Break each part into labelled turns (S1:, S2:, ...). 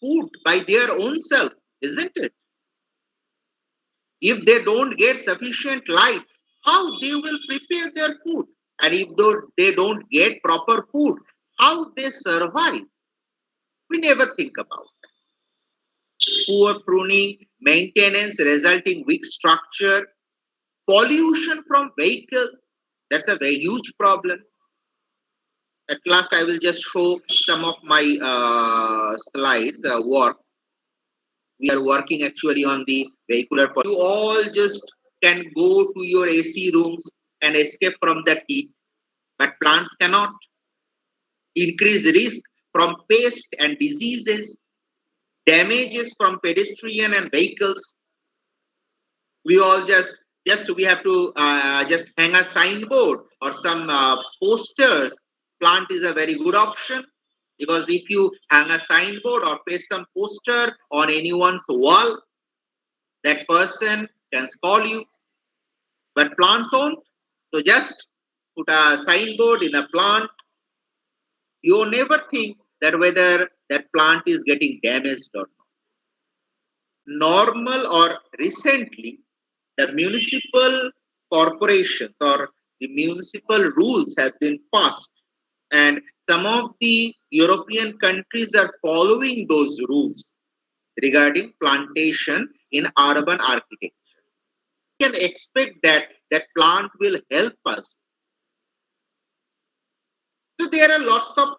S1: food by their own self, isn't it? If they don't get sufficient light, how they will prepare their food? And if they don't get proper food, how they survive? We never think about that. Poor pruning, maintenance resulting weak structure, pollution from vehicles. That's a very huge problem. At last, I will just show some of my slides, work. We are working actually on the vehicular. You all just can go to your AC rooms and escape from the heat, but plants cannot. Increase risk from pest and diseases, damages from pedestrian and vehicles. We all just we have to just hang a signboard or some posters. Plant is a very good option, because if you hang a signboard or paste some poster on anyone's wall, that person can call you. But plants don't. So just put a signboard in a plant. You never think that whether that plant is getting damaged or not. Normal or recently, the municipal corporations or the municipal rules have been passed, and some of the European countries are following those rules regarding plantation in urban architecture. We can expect that that plant will help us. So there are lots of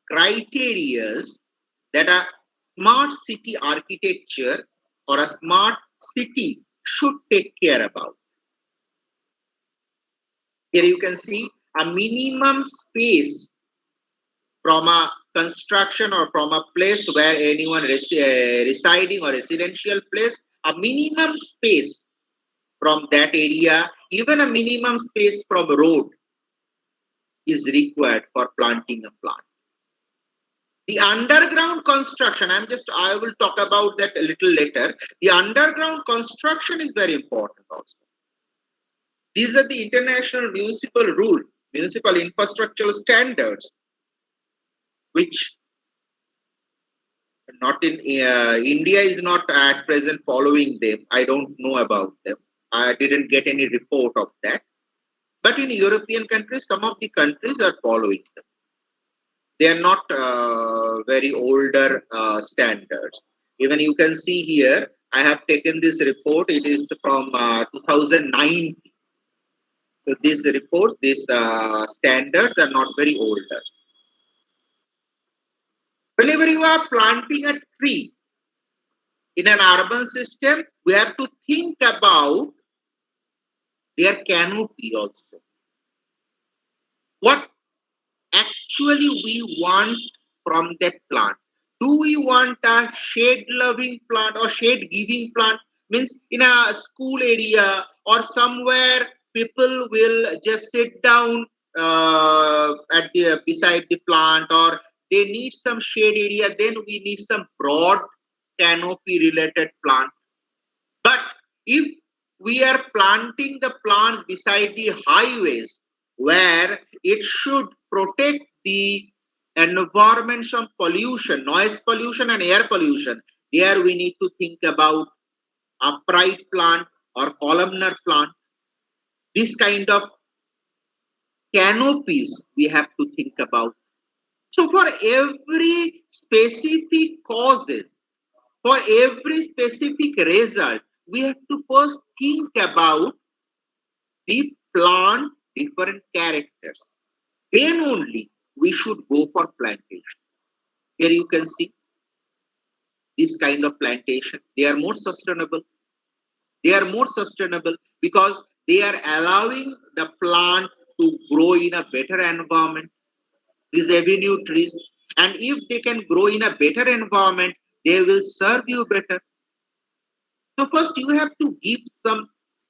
S1: criteria that a smart city architecture or a smart city should take care about. Here you can see a minimum space from a construction or from a place where anyone residing or residential place, a minimum space from that area, even a minimum space from road is required for planting a plant. The underground construction, I will talk about that a little later. The underground construction is very important also. These are the international municipal rule, municipal infrastructural standards, which not in India is not at present following them. I don't know about them. I didn't get any report of that. But in European countries, some of the countries are following them. They are not very older standards. Even you can see here, I have taken this report. It is from 2009. So these reports, these standards are not very older. Whenever you are planting a tree in an urban system, we have to think about their canopy also. What actually we want from that plant? Do we want a shade-loving plant or shade-giving plant? Means in a school area or somewhere, people will just sit down at the beside the plant, or they need some shade area. Then we need some broad canopy-related plant. But if we are planting the plants beside the highways, where it should protect the environment from pollution, noise pollution and air pollution, there we need to think about upright plant or columnar plant. This kind of canopies we have to think about. So for every specific causes, for every specific result, we have to first think about the plant different characters. Then only we should go for plantation. Here you can see this kind of plantation. They are more sustainable. They are more sustainable because they are allowing the plant to grow in a better environment. These avenue trees. And if they can grow in a better environment, they will serve you better. So first you have to give some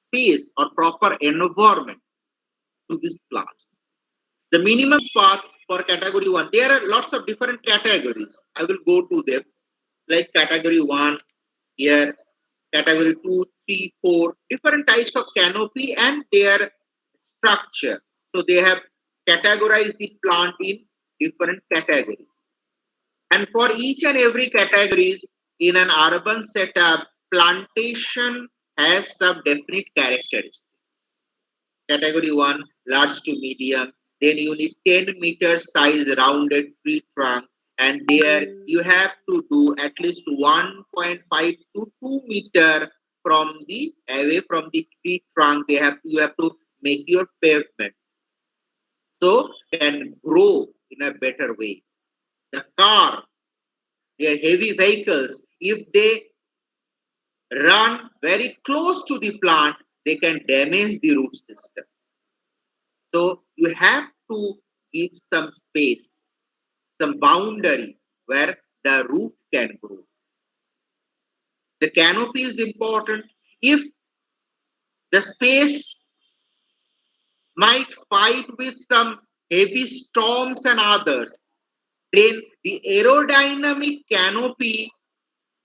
S1: space or proper environment to these plants. The minimum path for category 1, there are lots of different categories. I will go to them, like category 1 here, category 2, 3, 4, different types of canopy and their structure. So they have categorized the plant in different categories. And for each and every categories in an urban setup, plantation has some definite characteristics. Category 1, large to medium. Then you need 10 meter size rounded tree trunk. And there you have to do at least 1.5 to 2 meter from the away from the tree trunk. You have to make your pavement so can grow in a better way. The car, their heavy vehicles, if they run very close to the plant, they can damage the root system. So you have to give some space, some boundary where the root can grow. The canopy is important. If the space might fight with some heavy storms and others, then the aerodynamic canopy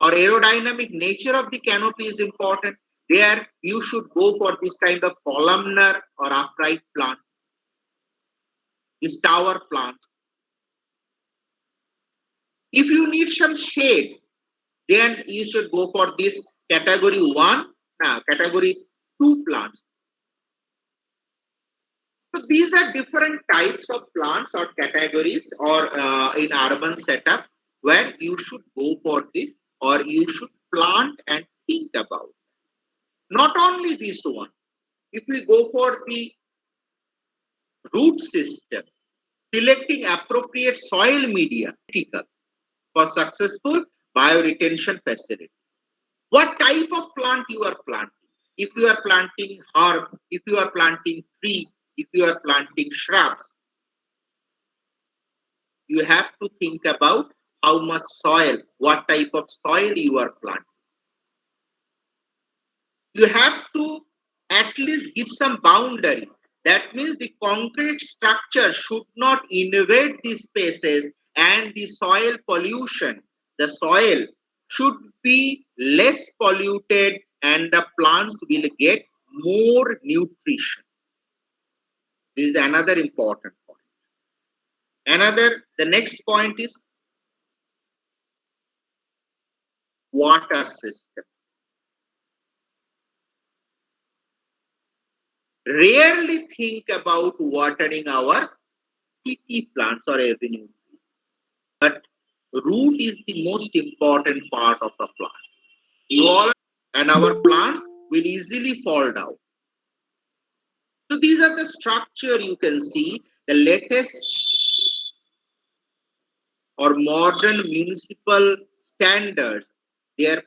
S1: or aerodynamic nature of the canopy is important. There you should go for this kind of columnar or upright plant, these tower plants. If you need some shade, then you should go for this category 1, category 2 plants. So these are different types of plants or categories or in urban setup where you should go for this or you should plant and think about. Not only this one, if we go for the root system, selecting appropriate soil media critical for successful bioretention facility. What type of plant you are planting? If you are planting herb, if you are planting tree, if you are planting shrubs, you have to think about how much soil, what type of soil you are planting. You have to at least give some boundary. That means the concrete structure should not invade these spaces and the soil pollution. The soil should be less polluted and the plants will get more nutrition. This is another important point. The next point is water system. Rarely think about watering our city plants or avenue trees. But root is the most important part of a plant. You all and our plants will easily fall down. So these are the structure you can see. The latest or modern municipal standards, they are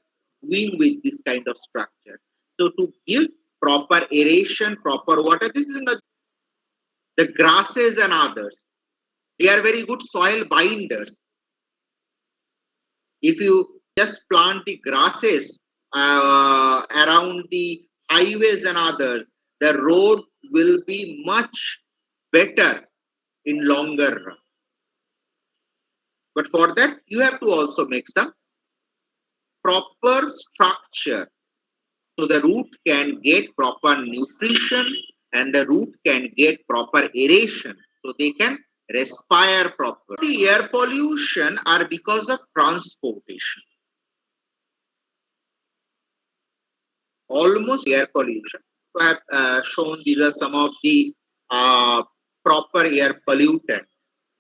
S1: doing with this kind of structure. So to give proper aeration, proper water, this is not the grasses and others. They are very good soil binders. If you just plant the grasses around the highways and others, the road will be much better in longer run. But for that, you have to also make some proper structure so the root can get proper nutrition and the root can get proper aeration so they can respire properly. The air pollution are because of transportation. Almost air pollution. So I have shown these are some of the uh, proper air pollutant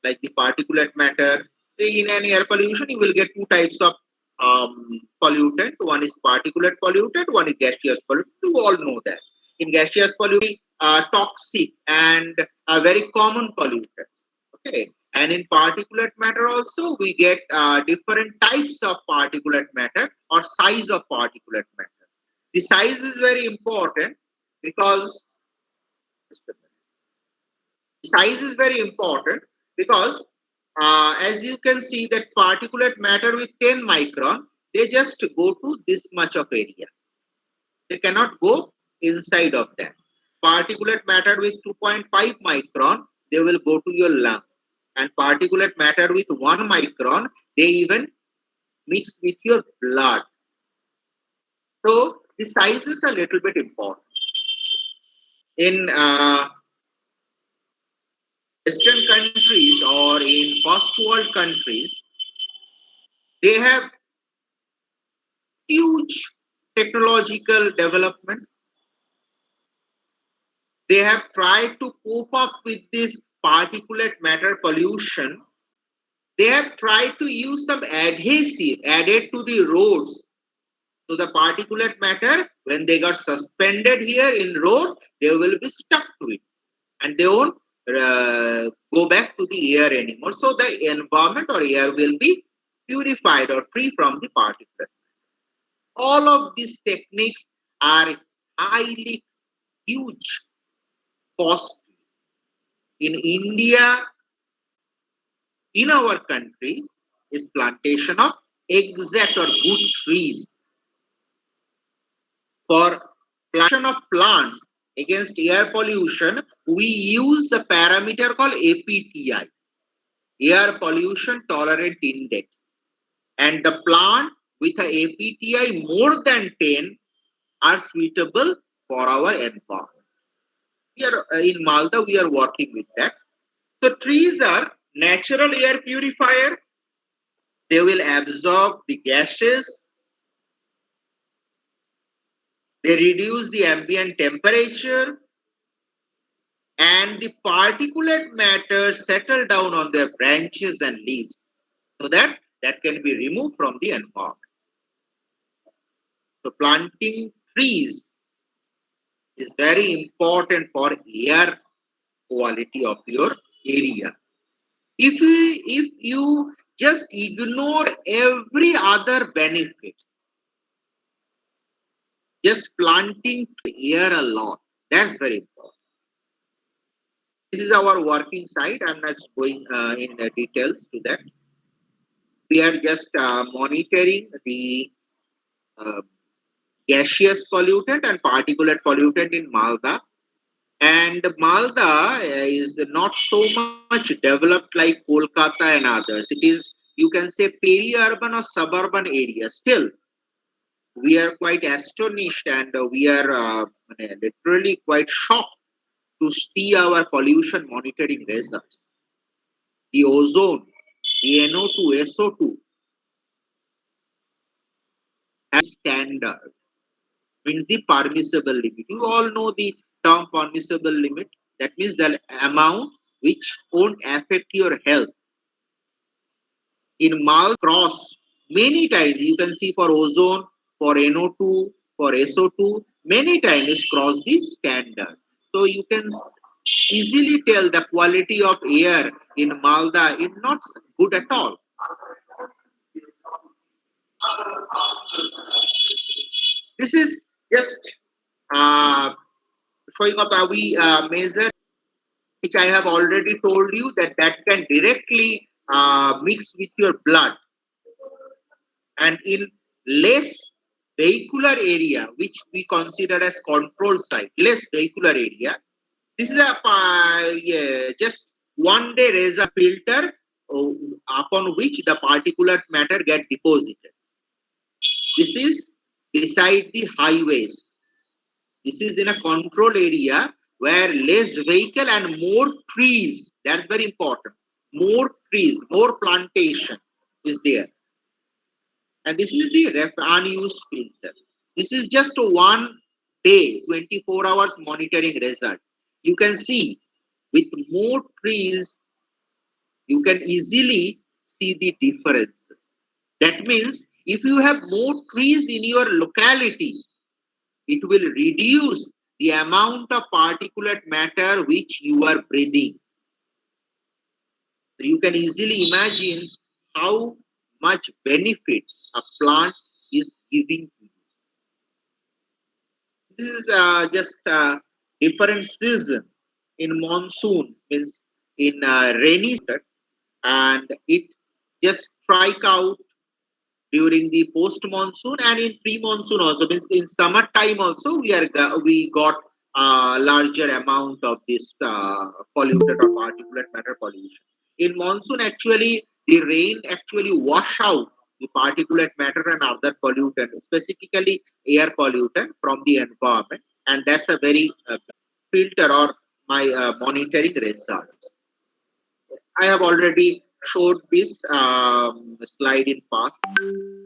S1: like the particulate matter. In an air pollution, you will get two types of pollutant. One is particulate pollutant, one is gaseous pollutant. You all know that. In gaseous pollutant, toxic and very common pollutant. Okay. And in particulate matter also, we get different types of particulate matter or size of particulate matter. The size is very important because size is very important because as you can see that particulate matter with 10 micron, they just go to this much of area. They cannot go inside of that. Particulate matter with 2.5 micron, they will go to your lung. And particulate matter with 1 micron, they even mix with your blood. So the size is a little bit important. In Western countries or in first world countries, They have huge technological developments. They have tried to cope up with this particulate matter pollution. They have tried to use some adhesive added to the roads. So the particulate matter, when they got suspended here in road, they will be stuck to it and they won't go back to the air anymore. So the environment or air will be purified or free from the particulate. All of these techniques are highly huge cost in India, in our countries, is plantation of exact or good trees for plantation of plants against air pollution. We use a parameter called APTI, air pollution tolerant index, and the plant with a APTI more than 10 are suitable for our environment. Here in Malda, we are working with that. So trees are natural air purifier. They will absorb the gases. They reduce the ambient temperature and the particulate matter settle down on their branches and leaves so that that can be removed from the environment. So planting trees is very important for air quality of your area. If you just ignore every other benefits, just planting air a lot, that's very important. This is our working site. I'm not going in details to that. We are just monitoring the uh, gaseous pollutant and particulate pollutant in Malda. And Malda is not so much developed like Kolkata and others. It is, you can say, peri-urban or suburban area. Still, we are quite astonished and we are literally quite shocked to see our pollution monitoring results. The ozone, the NO2, SO2, as standard means the permissible limit. You all know the term permissible limit. That means the amount which won't affect your health. In mal cross many times you can see for ozone, for NO2, for SO2, many times cross the standard. So you can easily tell the quality of air in Malda is not good at all. This is just uh, showing up how we measure, which I have already told you that that can directly mix with your blood and in less vehicular area, which we consider as control site, less vehicular area. This is a yeah, just one day razor filter upon which the particulate matter get deposited. This is beside the highways. This is in a control area where less vehicle and more trees. That's very important. More trees, more plantation is there. And this is the unused filter. This is just a one day, 24 hours monitoring result. You can see with more trees, you can easily see the differences. That means if you have more trees in your locality, it will reduce the amount of particulate matter which you are breathing. So you can easily imagine how much benefit a plant is giving to you. This is just different season. In monsoon means in rainy season, and it just strike out during the post monsoon and in pre monsoon also, means in summer time also we got a larger amount of this polluted or particulate matter pollution. In monsoon actually the rain actually wash out the particulate matter and other pollutant, specifically air pollutant from the environment, and that's a very filter or my monitoring results. I have already showed this slide in past.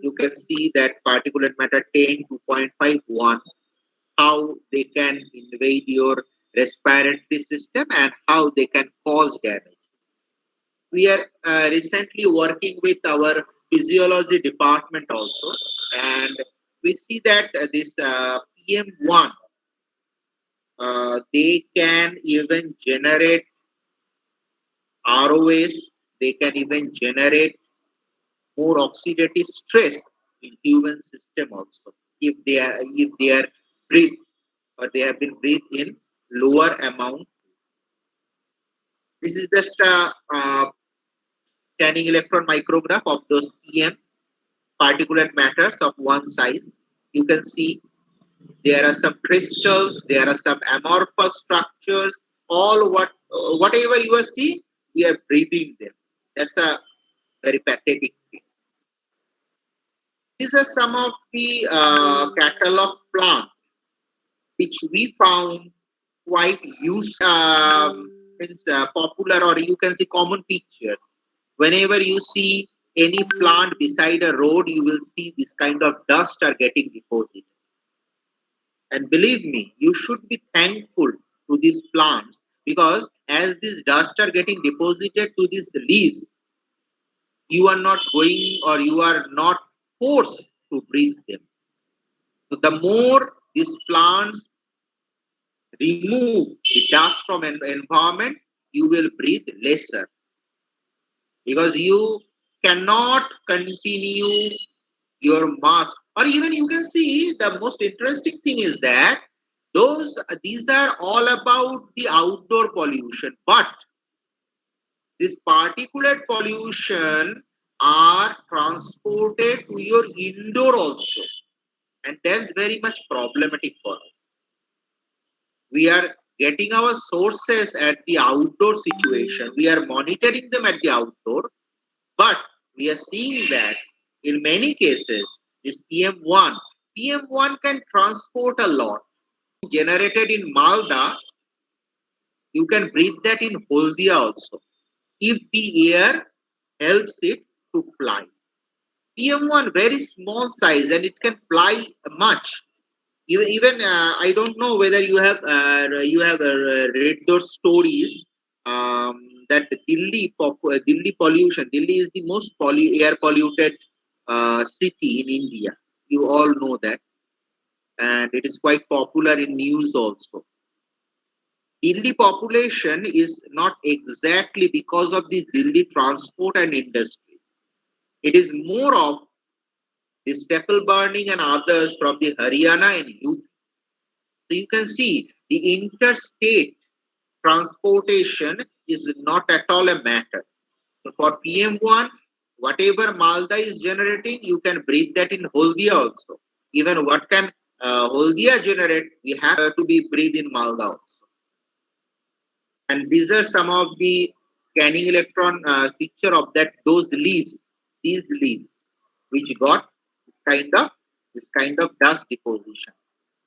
S1: You can see that particulate matter 10 2.51, how they can invade your respiratory system and how they can cause damage. We are recently working with our physiology department also, and we see that this PM1, they can even generate ROS, they can even generate more oxidative stress in human system also, if they are breathed or they have been breathed in lower amount. This is just a scanning electron micrograph of those PM particulate matters of one size. You can see there are some crystals, there are some amorphous structures. All whatever you are seeing, we are breathing them. That's a very pathetic thing. These are some of the catalog plants which we found quite popular, or you can say common pictures. Whenever you see any plant beside a road, you will see this kind of dust are getting deposited. And believe me, you should be thankful to these plants, because as these dust are getting deposited to these leaves, you are not going, or you are not forced to breathe them. So the more these plants remove the dust from an environment, you will breathe lesser, because you cannot continue your mask. Or even you can see the most interesting thing is that these are all about the outdoor pollution, but this particulate pollution are transported to your indoor also, and that's very much problematic for us. We are getting our sources at the outdoor situation, we are monitoring them at the outdoor, but we are seeing that in many cases this PM1 can transport a lot. Generated in Malda, you can breathe that in Holdia also, if the air helps it to fly. PM1 very small size and it can fly much. Even I don't know whether you have read those stories, that Delhi pollution. Delhi is the most air polluted city in India. You all know that, and it is quite popular in news also. Delhi population is not exactly because of this Delhi transport and industry. It is more of the staple burning and others from the Haryana and UP. So you can see the interstate transportation is not at all a matter. So for PM1, whatever Malda is generating, you can breathe that in Holdia also. Even what can Holdia generate, we have to be breathed in Malda also. And these are some of the scanning electron picture of that those leaves, these leaves, which got this kind of dust deposition.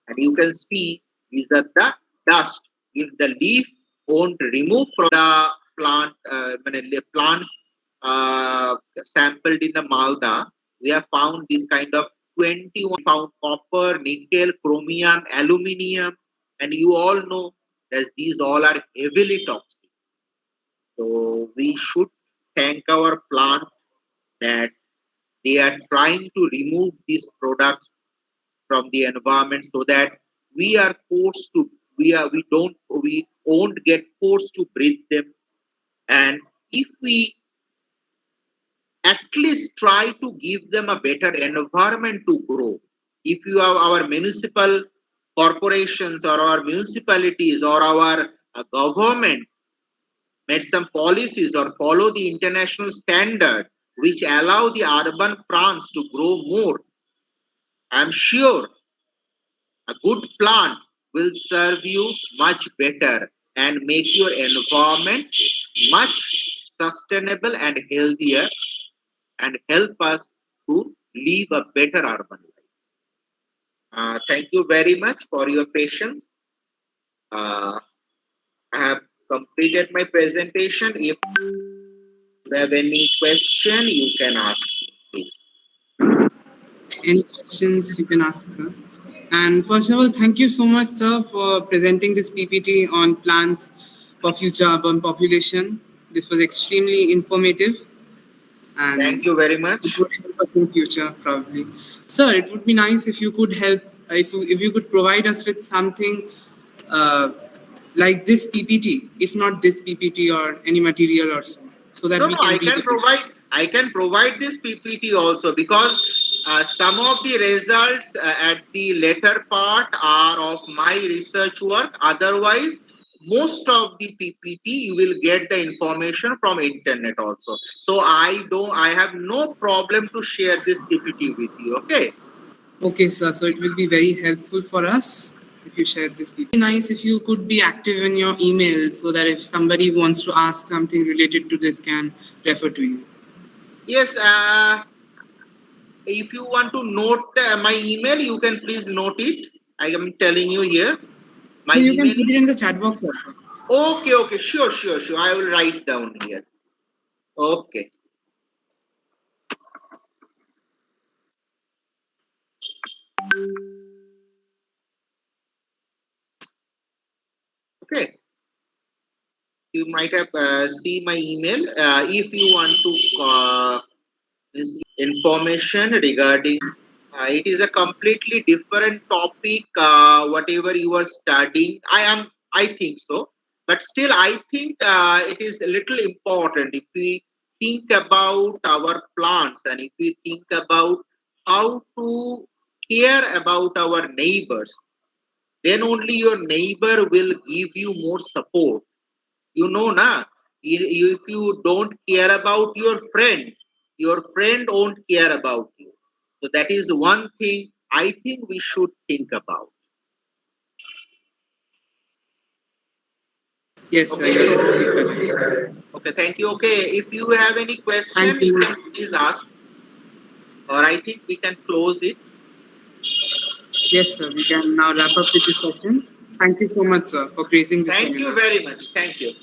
S1: And you can see these are the dust. If the leaf won't remove from the plant, when the plants sampled in the Malda, we have found this kind of 21 found copper, nickel, chromium, aluminium, and you all know that these all are heavily toxic. So we should thank our plant that they are trying to remove these products from the environment, so that we are forced to we won't get forced to breathe them. And if we at least try to give them a better environment to grow, if you have our municipal corporations or our municipalities or our government made some policies or follow the international standard which allow the urban plants to grow more, I'm sure a good plant will serve you much better and make your environment much sustainable and healthier, and help us to live a better urban life. Thank you very much for your patience. Uh, I have completed my presentation. If you have any question, you can ask me, please.
S2: Any questions you can ask, sir? And first of all, thank you so much, sir, for presenting this PPT on plans for future urban population. This was extremely informative
S1: Thank
S2: and
S1: you very
S2: it
S1: much.
S2: would help us in future probably. Sir, it would be nice if you could help, if you could provide us with something uh, like this PPT, if not this PPT or any material or so that
S1: No,
S2: we
S1: no,
S2: can read it.
S1: I can provide this PPT also because some of the results at the later part are of my research work. Otherwise, most of the PPT you will get the information from internet also. So I have no problem to share this PPT with you. Okay.
S2: Okay, sir. So it will be very helpful for us if you share this. Be nice if you could be active in your email so that if somebody wants to ask something related to this, can refer to you.
S1: Yes. If you want to note my email, you can please note it. I am telling you here. My
S2: No, you can
S1: email
S2: put it
S1: is
S2: in the chat box also.
S1: okay, okay, sure, sure, sure. I will write down here. Okay, okay. You might have see my email. If you want to receive information regarding, it is a completely different topic. Whatever you are studying, I think so. But still, I think it is a little important if we think about our plants and if we think about how to care about our neighbors, then only your neighbor will give you more support. You know, na, if you don't care about your friend won't care about you. So that is one thing I think we should think about.
S2: Yes, sir.
S1: Okay,
S2: You're
S1: so
S2: totally correct.
S1: okay, thank you. Okay, if you have any question,
S2: Thank
S1: you
S2: you.
S1: can please ask, or I think we can close it.
S2: Yes, sir. We can now wrap up with this session. Thank you so much, sir, for gracing this
S1: Thank you
S2: seminar.
S1: very much. Thank you.